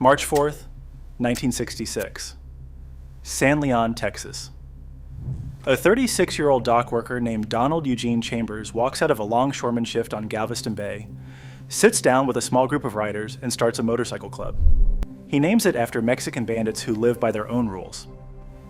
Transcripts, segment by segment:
March 4th, 1966. San Leon, Texas. A 36-year-old dock worker named Donald Eugene Chambers walks out of a longshoreman shift on Galveston Bay, sits down with a small group of riders, and starts a motorcycle club. He names it after Mexican bandits who live by their own rules.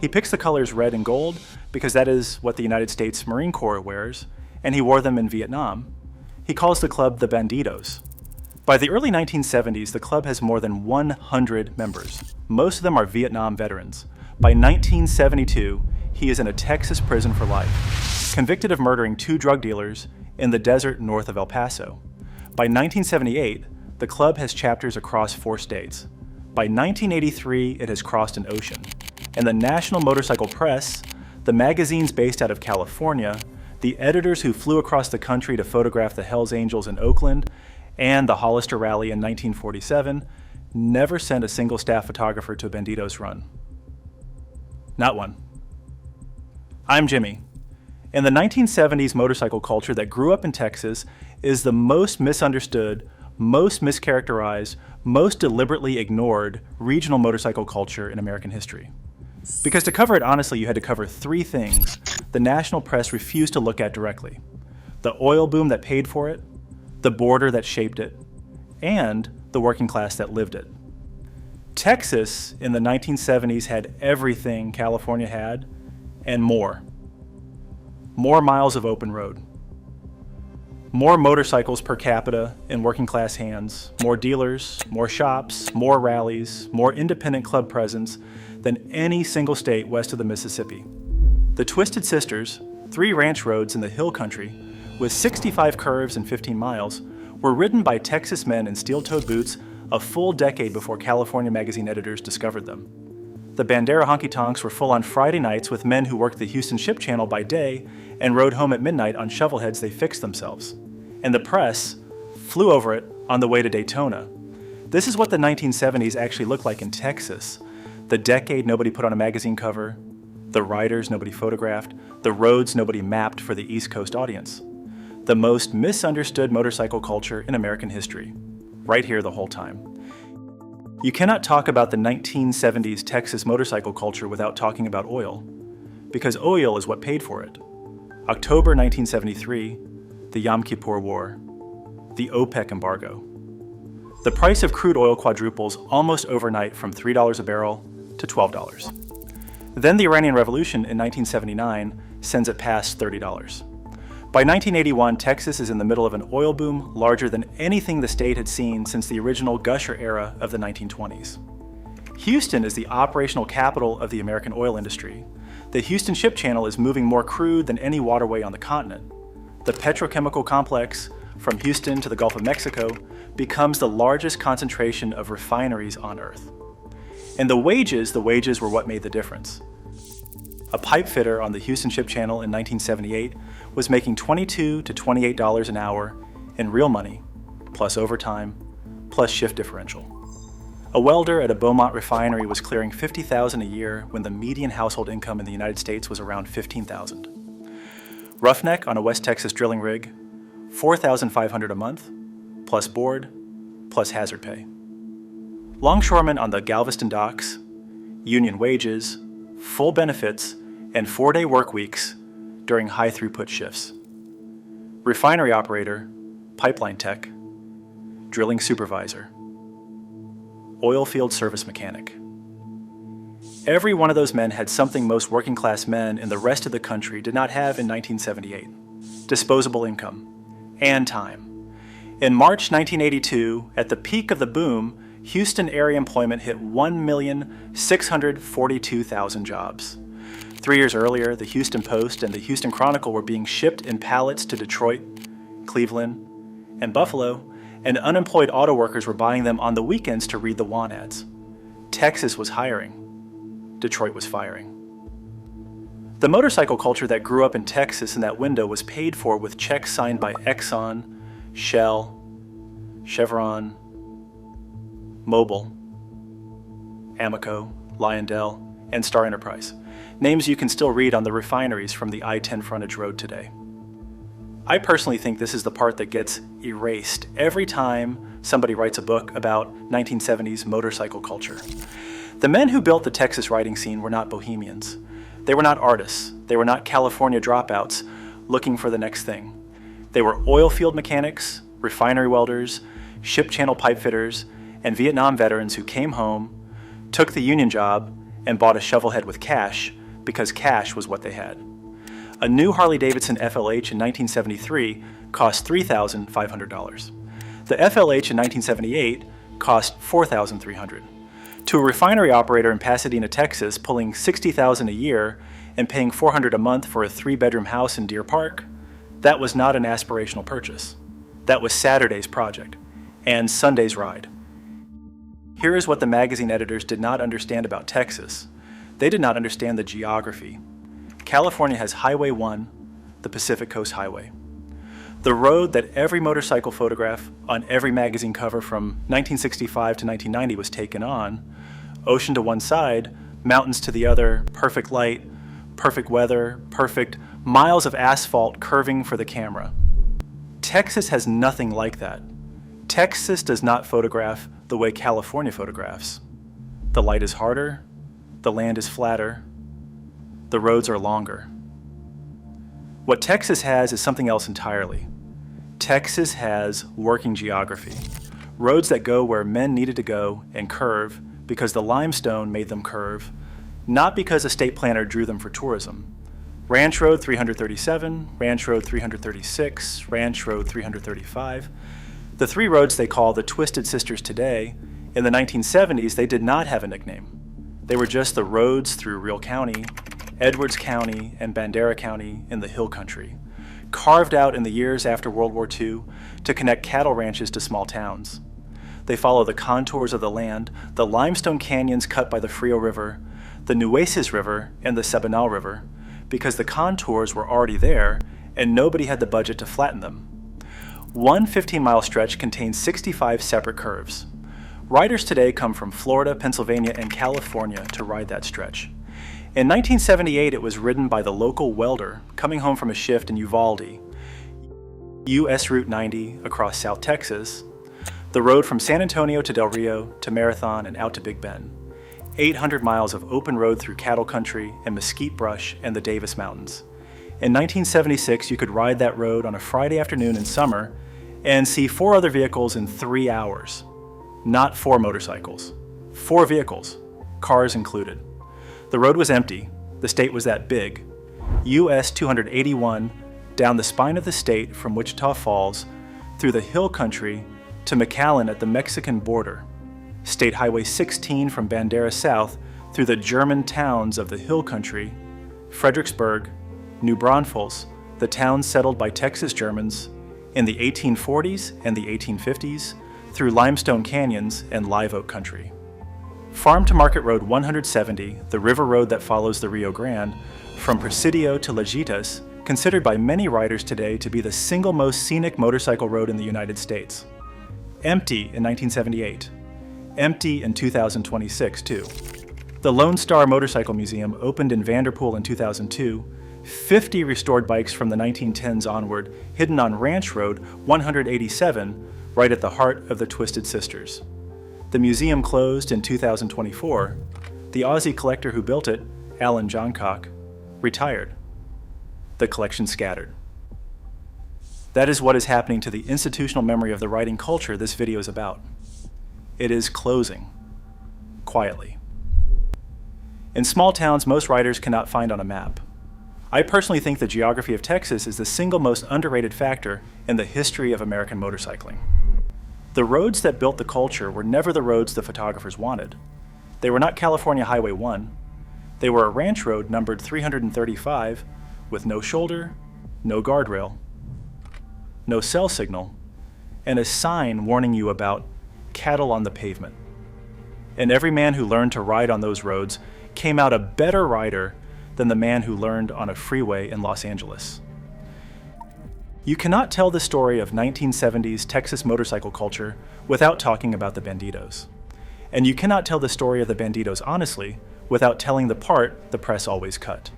He picks the colors red and gold because that is what the United States Marine Corps wears, and he wore them in Vietnam. He calls the club the Bandidos. By the early 1970s, the club has more than 100 members. Most of them are Vietnam veterans. By 1972, he is in a Texas prison for life, convicted of murdering 2 drug dealers in the desert north of El Paso. By 1978, the club has chapters across 4 states. By 1983, it has crossed an ocean. And the National Motorcycle Press, the magazines based out of California, the editors who flew across the country to photograph the Hells Angels in Oakland, and the Hollister Rally in 1947, never sent a single staff photographer to a Bandidos run. Not one. I'm Jimmy. And the 1970s motorcycle culture that grew up in Texas is the most misunderstood, most mischaracterized, most deliberately ignored regional motorcycle culture in American history. Because to cover it honestly, you had to cover 3 things the national press refused to look at directly: the oil boom that paid for it, the border that shaped it, and the working class that lived it. Texas in the 1970s had everything California had, and more. More miles of open road. More motorcycles per capita in working class hands, more dealers, more shops, more rallies, more independent club presence than any single state west of the Mississippi. The Twisted Sisters, 3 ranch roads in the hill country, with 65 curves and 15 miles, were ridden by Texas men in steel-toed boots a full decade before California magazine editors discovered them. The Bandera honky-tonks were full on Friday nights with men who worked the Houston Ship Channel by day and rode home at midnight on shovelheads they fixed themselves. And the press flew over it on the way to Daytona. This is what the 1970s actually looked like in Texas. The decade nobody put on a magazine cover, the riders nobody photographed, the roads nobody mapped for the East Coast audience. The most misunderstood motorcycle culture in American history. Right here the whole time. You cannot talk about the 1970s Texas motorcycle culture without talking about oil, because oil is what paid for it. October 1973, the Yom Kippur War, the OPEC embargo. The price of crude oil quadruples almost overnight from $3 a barrel to $12. Then the Iranian Revolution in 1979 sends it past $30. By 1981, Texas is in the middle of an oil boom larger than anything the state had seen since the original Gusher era of the 1920s. Houston is the operational capital of the American oil industry. The Houston Ship Channel is moving more crude than any waterway on the continent. The petrochemical complex, from Houston to the Gulf of Mexico, becomes the largest concentration of refineries on Earth. And the wages were what made the difference. A pipe fitter on the Houston Ship Channel in 1978 was making $22 to $28 an hour in real money, plus overtime, plus shift differential. A welder at a Beaumont refinery was clearing $50,000 a year when the median household income in the United States was around $15,000. Roughneck on a West Texas drilling rig, $4,500 a month, plus board, plus hazard pay. Longshoremen on the Galveston docks, union wages, full benefits, and 4-day work weeks during high-throughput shifts. Refinery operator, pipeline tech, drilling supervisor, oil field service mechanic. Every one of those men had something most working-class men in the rest of the country did not have in 1978: disposable income and time. In March 1982, at the peak of the boom, Houston area employment hit 1,642,000 jobs. 3 years earlier, the Houston Post and the Houston Chronicle were being shipped in pallets to Detroit, Cleveland, and Buffalo, and unemployed auto workers were buying them on the weekends to read the want ads. Texas was hiring. Detroit was firing. The motorcycle culture that grew up in Texas in that window was paid for with checks signed by Exxon, Shell, Chevron, Mobil, Amoco, Lyondell, and Star Enterprise, names you can still read on the refineries from the I-10 frontage road today. I personally think this is the part that gets erased every time somebody writes a book about 1970s motorcycle culture. The men who built the Texas riding scene were not bohemians. They were not artists. They were not California dropouts looking for the next thing. They were oil field mechanics, refinery welders, ship channel pipe fitters, and Vietnam veterans who came home, took the union job, and bought a shovelhead with cash because cash was what they had. A new Harley-Davidson FLH in 1973 cost $3,500. The FLH in 1978 cost $4,300. To a refinery operator in Pasadena, Texas, pulling $60,000 a year and paying $400 a month for a 3-bedroom house in Deer Park, that was not an aspirational purchase. That was Saturday's project and Sunday's ride. Here is what the magazine editors did not understand about Texas. They did not understand the geography. California has Highway 1, the Pacific Coast Highway. The road that every motorcycle photograph on every magazine cover from 1965 to 1990 was taken on. Ocean to one side, mountains to the other, perfect light, perfect weather, perfect miles of asphalt curving for the camera. Texas has nothing like that. Texas does not photograph the way California photographs. The light is harder, the land is flatter, the roads are longer. What Texas has is something else entirely. Texas has working geography. Roads that go where men needed to go and curve because the limestone made them curve, not because a state planner drew them for tourism. Ranch Road 337, Ranch Road 336, Ranch Road 335. The 3 roads they call the Twisted Sisters today, in the 1970s they did not have a nickname. They were just the roads through Real County, Edwards County, and Bandera County in the Hill Country, carved out in the years after World War II to connect cattle ranches to small towns. They follow the contours of the land, the limestone canyons cut by the Frio River, the Nueces River, and the Sabanal River, because the contours were already there and nobody had the budget to flatten them. One 15-mile stretch contains 65 separate curves. Riders today come from Florida, Pennsylvania, and California to ride that stretch. In 1978, it was ridden by the local welder coming home from a shift in Uvalde, US Route 90 across South Texas, the road from San Antonio to Del Rio to Marathon and out to Big Bend, 800 miles of open road through cattle country and mesquite brush and the Davis Mountains. In 1976, you could ride that road on a Friday afternoon in summer and see 4 other vehicles in 3 hours. Not 4 motorcycles, 4 vehicles, cars included. The road was empty, the state was that big. US 281 down the spine of the state from Wichita Falls through the hill country to McAllen at the Mexican border. State Highway 16 from Bandera south through the German towns of the hill country, Fredericksburg, New Braunfels, the towns settled by Texas Germans in the 1840s and the 1850s, through limestone canyons and live oak country. Farm to Market Road 170, the river road that follows the Rio Grande, from Presidio to Lajitas, considered by many riders today to be the single most scenic motorcycle road in the United States. Empty in 1978. Empty in 2026 too. The Lone Star Motorcycle Museum opened in Vanderpool in 2002, 50 restored bikes from the 1910s onward, hidden on Ranch Road 187, right at the heart of the Twisted Sisters. The museum closed in 2024. The Aussie collector who built it, Alan Johncock, retired. The collection scattered. That is what is happening to the institutional memory of the riding culture this video is about. It is closing, quietly. In small towns, most riders cannot find on a map. I personally think the geography of Texas is the single most underrated factor in the history of American motorcycling. The roads that built the culture were never the roads the photographers wanted. They were not California Highway 1. They were a ranch road numbered 335 with no shoulder, no guardrail, no cell signal, and a sign warning you about cattle on the pavement. And every man who learned to ride on those roads came out a better rider than the man who learned on a freeway in Los Angeles. You cannot tell the story of 1970s Texas motorcycle culture without talking about the Bandidos. And you cannot tell the story of the Bandidos honestly without telling the part the press always cut.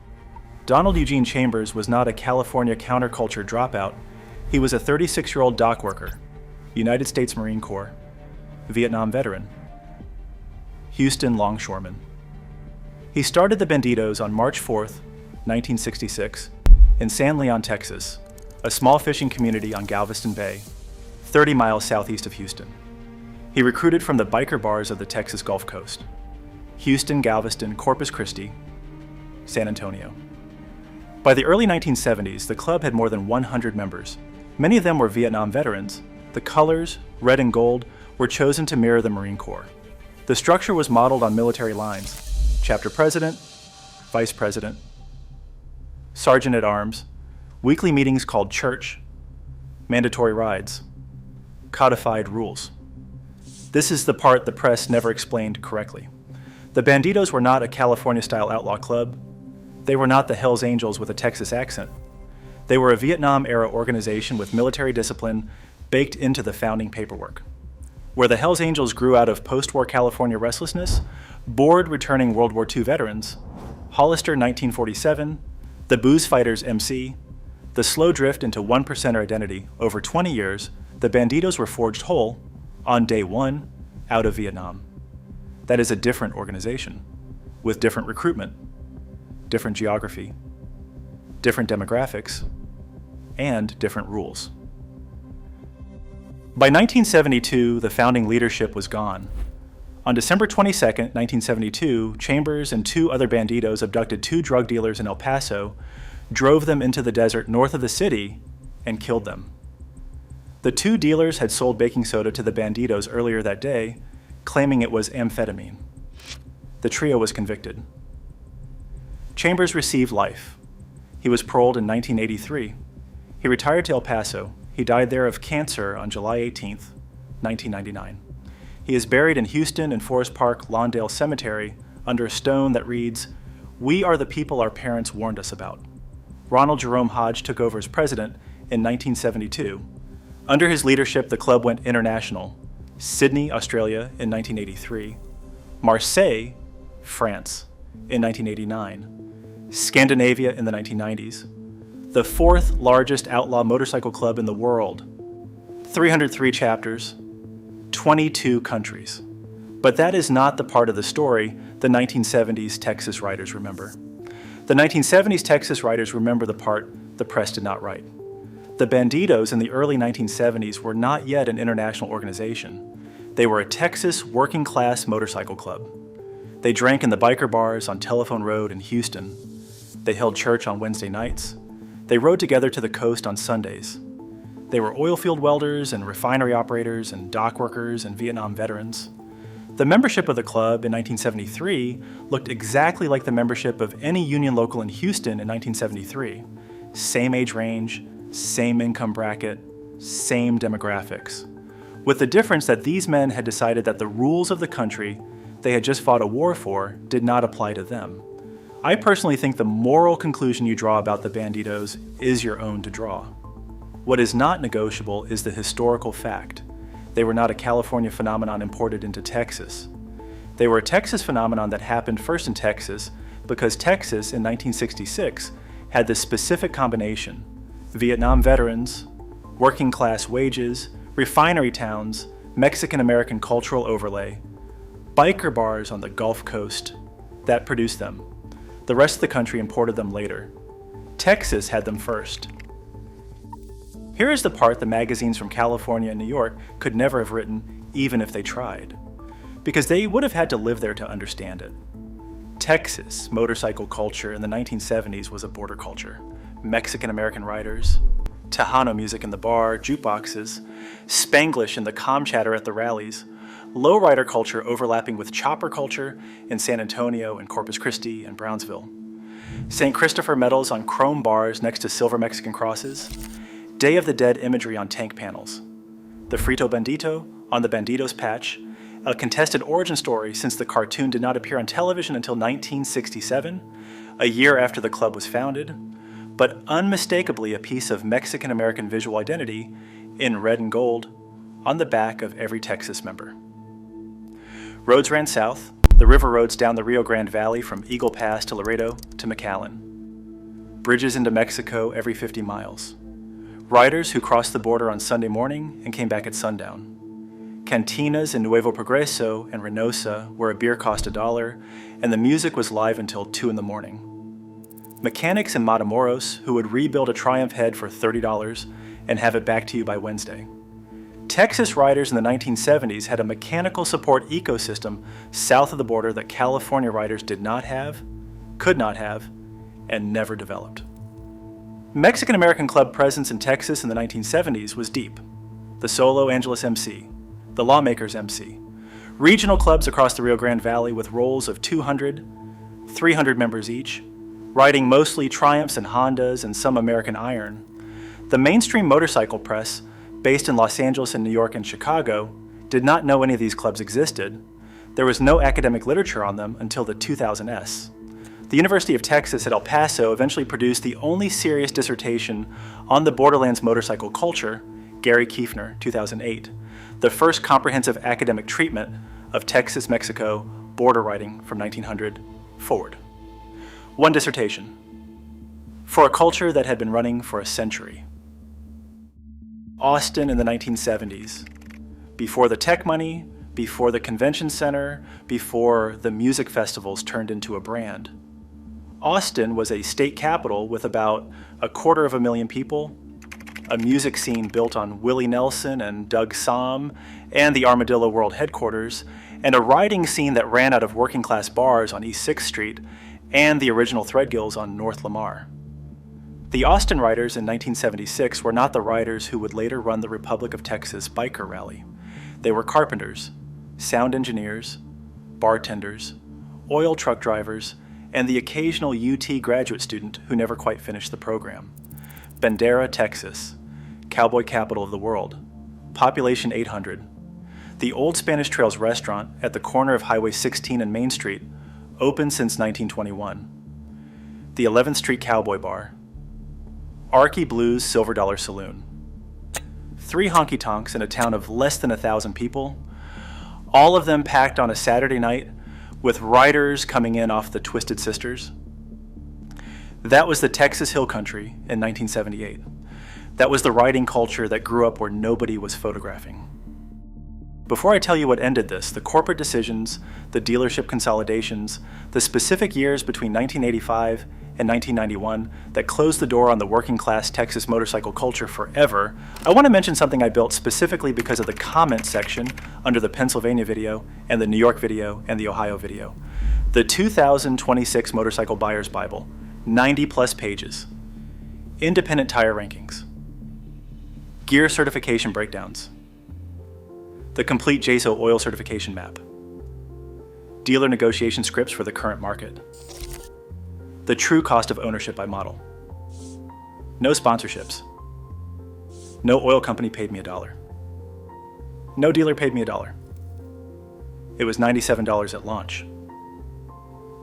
Donald Eugene Chambers was not a California counterculture dropout He was a 36-year-old dock worker, United States Marine Corps, Vietnam veteran, Houston longshoreman. He started the Bandidos on March 4th, 1966, in San Leon, Texas, a small fishing community on Galveston Bay, 30 miles southeast of Houston. He recruited from the biker bars of the Texas Gulf Coast: Houston, Galveston, Corpus Christi, San Antonio. By the early 1970s, the club had more than 100 members. Many of them were Vietnam veterans. The colors, red and gold, were chosen to mirror the Marine Corps. The structure was modeled on military lines: chapter president, vice president, sergeant at arms, weekly meetings called church, mandatory rides, codified rules. This is the part the press never explained correctly. The Bandidos were not a California-style outlaw club. They were not the Hells Angels with a Texas accent. They were a Vietnam-era organization with military discipline baked into the founding paperwork. Where the Hells Angels grew out of post-war California restlessness, bored returning World War II veterans, Hollister 1947, the Booze Fighters MC, the slow drift into one-percenter identity over 20 years, the Bandidos were forged whole, on day one, out of Vietnam. That is a different organization, with different recruitment, different geography, different demographics, and different rules. By 1972, the founding leadership was gone. On December 22, 1972, Chambers and two other Bandidos abducted two drug dealers in El Paso, drove them into the desert north of the city, and killed them. The two dealers had sold baking soda to the Bandidos earlier that day, claiming it was amphetamine. The trio was convicted. Chambers received life. He was paroled in 1983. He retired to El Paso. He died there of cancer on July 18, 1999. He is buried in Houston and Forest Park Lawndale Cemetery under a stone that reads, "We are the people our parents warned us about." Ronald Jerome Hodge took over as president in 1972. Under his leadership, the club went international: Sydney, Australia in 1983, Marseille, France in 1989, Scandinavia in the 1990s, the fourth largest outlaw motorcycle club in the world, 303 chapters, 22 countries. But that is not the part of the story the 1970s Texas writers remember. The 1970s Texas writers remember the part the press did not write. The Bandidos in the early 1970s were not yet an international organization. They were a Texas working-class motorcycle club. They drank in the biker bars on Telephone Road in Houston. They held church on Wednesday nights. They rode together to the coast on Sundays. They were oil field welders and refinery operators and dock workers and Vietnam veterans. The membership of the club in 1973 looked exactly like the membership of any union local in Houston in 1973. Same age range, same income bracket, same demographics. With the difference that these men had decided that the rules of the country they had just fought a war for did not apply to them. I personally think the moral conclusion you draw about the Bandidos is your own to draw. What is not negotiable is the historical fact. They were not a California phenomenon imported into Texas. They were a Texas phenomenon that happened first in Texas because Texas in 1966 had this specific combination: Vietnam veterans, working class wages, refinery towns, Mexican-American cultural overlay, biker bars on the Gulf Coast that produced them. The rest of the country imported them later. Texas had them first. Here is the part the magazines from California and New York could never have written, even if they tried, because they would have had to live there to understand it. Texas motorcycle culture in the 1970s was a border culture. Mexican-American riders, Tejano music in the bar, jukeboxes, Spanglish in the comm chatter at the rallies, lowrider culture overlapping with chopper culture in San Antonio and Corpus Christi and Brownsville, St. Christopher medals on chrome bars next to silver Mexican crosses, Day of the Dead imagery on tank panels, the Frito Bandito on the Bandidos patch, a contested origin story since the cartoon did not appear on television until 1967, a year after the club was founded, but unmistakably a piece of Mexican-American visual identity in red and gold on the back of every Texas member. Roads ran south, the river roads down the Rio Grande Valley from Eagle Pass to Laredo to McAllen. Bridges into Mexico every 50 miles. Riders who crossed the border on Sunday morning and came back at sundown. Cantinas in Nuevo Progreso and Reynosa, where a beer cost $1, and the music was live until 2 in the morning. Mechanics in Matamoros who would rebuild a Triumph head for $30 and have it back to you by Wednesday. Texas riders in the 1970s had a mechanical support ecosystem south of the border that California riders did not have, could not have, and never developed. Mexican-American club presence in Texas in the 1970s was deep. The Solo Angeles MC, the Lawmakers MC, regional clubs across the Rio Grande Valley with rolls of 200, 300 members each, riding mostly Triumphs and Hondas and some American Iron. The mainstream motorcycle press, based in Los Angeles and New York and Chicago, did not know any of these clubs existed. There was no academic literature on them until the 2000s. The University of Texas at El Paso eventually produced the only serious dissertation on the Borderlands motorcycle culture, Gary Kiefner, 2008, the first comprehensive academic treatment of Texas-Mexico border riding from 1900 forward. One dissertation, for a culture that had been running for a century. Austin in the 1970s, before the tech money, before the convention center, before the music festivals turned into a brand. Austin was a state capital with about 250,000 people, a music scene built on Willie Nelson and Doug Sahm and the Armadillo World Headquarters, and a riding scene that ran out of working class bars on East 6th Street and the original Threadgills on North Lamar. The Austin riders in 1976 were not the riders who would later run the Republic of Texas biker rally. They were carpenters, sound engineers, bartenders, oil truck drivers, and the occasional UT graduate student who never quite finished the program. Bandera, Texas, Cowboy Capital of the world, population 800. The Old Spanish Trails restaurant at the corner of Highway 16 and Main Street, open since 1921. The 11th Street Cowboy Bar. Arkey Blues Silver Dollar Saloon. 3 honky-tonks in a town of less than 1,000 people, all of them packed on a Saturday night with riders coming in off the Twisted Sisters. That was the Texas Hill Country in 1978. That was the riding culture that grew up where nobody was photographing. Before I tell you what ended this, the corporate decisions, the dealership consolidations, the specific years between 1985 and 1991 that closed the door on the working class Texas motorcycle culture forever, I want to mention something I built specifically because of the comment section under the Pennsylvania video and the New York video and the Ohio video. The 2026 Motorcycle Buyer's Bible, 90 plus pages. Independent tire rankings. Gear certification breakdowns. The complete JSO oil certification map. Dealer negotiation scripts for the current market. The true cost of ownership by model. No sponsorships. No oil company paid me $1. No dealer paid me $1. It was $97 at launch.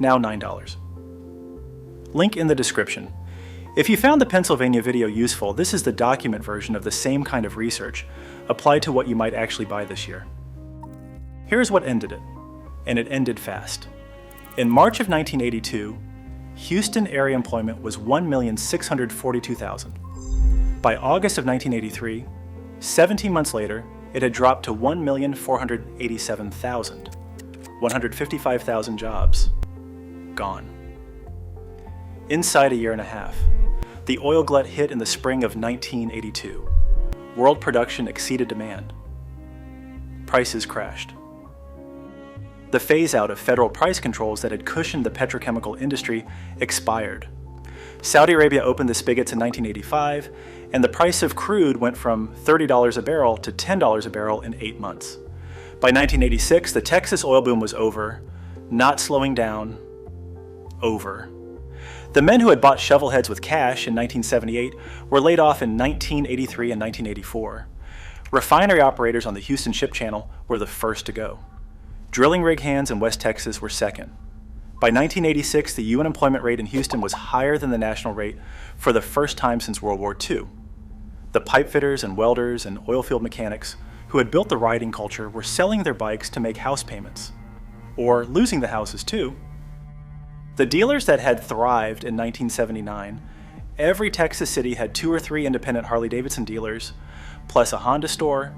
Now $9. Link in the description. If you found the Pennsylvania video useful, this is the document version of the same kind of research applied to what you might actually buy this year. Here's what ended it, and it ended fast. In March of 1982, Houston area employment was 1,642,000. By August of 1983, 17 months later, it had dropped to 1,487,000. 155,000 jobs. Gone. Inside a year and a half, the oil glut hit in the spring of 1982. World production exceeded demand. Prices crashed. The phase-out of federal price controls that had cushioned the petrochemical industry expired. Saudi Arabia opened the spigots in 1985, and the price of crude went from $30 a barrel to $10 a barrel in 8 months. By 1986, the Texas oil boom was over, not slowing down, over. The men who had bought shovel heads with cash in 1978 were laid off in 1983 and 1984. Refinery operators on the Houston Ship Channel were the first to go. Drilling rig hands in West Texas were second. By 1986, the UN employment rate in Houston was higher than the national rate for the first time since World War II. The pipe fitters and welders and oilfield mechanics who had built the riding culture were selling their bikes to make house payments, or losing the houses too. The dealers that had thrived in 1979 every Texas city had 2 or 3 independent Harley-Davidson dealers, plus a Honda store,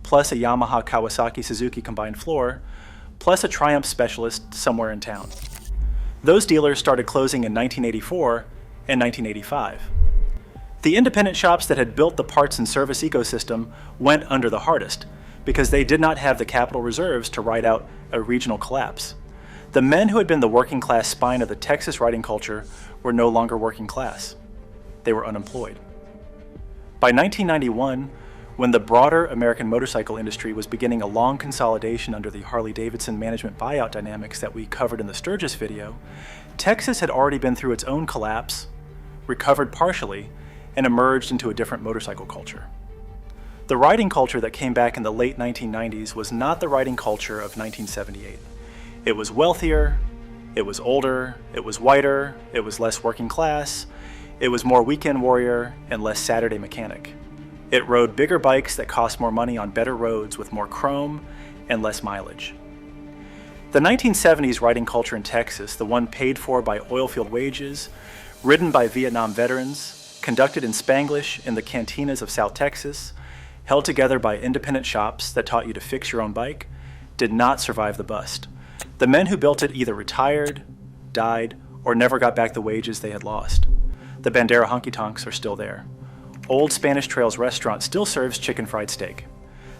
plus a Yamaha Kawasaki Suzuki combined floor, plus a Triumph specialist somewhere in town. Those dealers started closing in 1984 and 1985. The independent shops that had built the parts and service ecosystem went under the hardest because they did not have the capital reserves to ride out a regional collapse. The men who had been the working class spine of the Texas riding culture were no longer working class. They were unemployed. By 1991, when the broader American motorcycle industry was beginning a long consolidation under the Harley-Davidson management buyout dynamics that we covered in the Sturgis video, Texas had already been through its own collapse, recovered partially, and emerged into a different motorcycle culture. The riding culture that came back in the late 1990s was not the riding culture of 1978. It was wealthier, it was older, it was whiter, it was less working class, it was more weekend warrior and less Saturday mechanic. It rode bigger bikes that cost more money on better roads with more chrome and less mileage. The 1970s riding culture in Texas, the one paid for by oilfield wages, ridden by Vietnam veterans, conducted in Spanglish in the cantinas of South Texas, held together by independent shops that taught you to fix your own bike, did not survive the bust. The men who built it either retired, died, or never got back the wages they had lost. The Bandera honky-tonks are still there. Old Spanish Trails restaurant still serves chicken fried steak.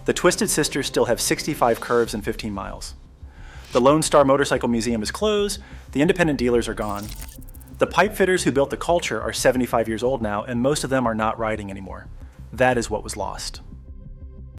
The Twisted Sisters still have 65 curves and 15 miles. The Lone Star Motorcycle Museum is closed, the independent dealers are gone. The pipe fitters who built the culture are 75 years old now, and most of them are not riding anymore. That is what was lost.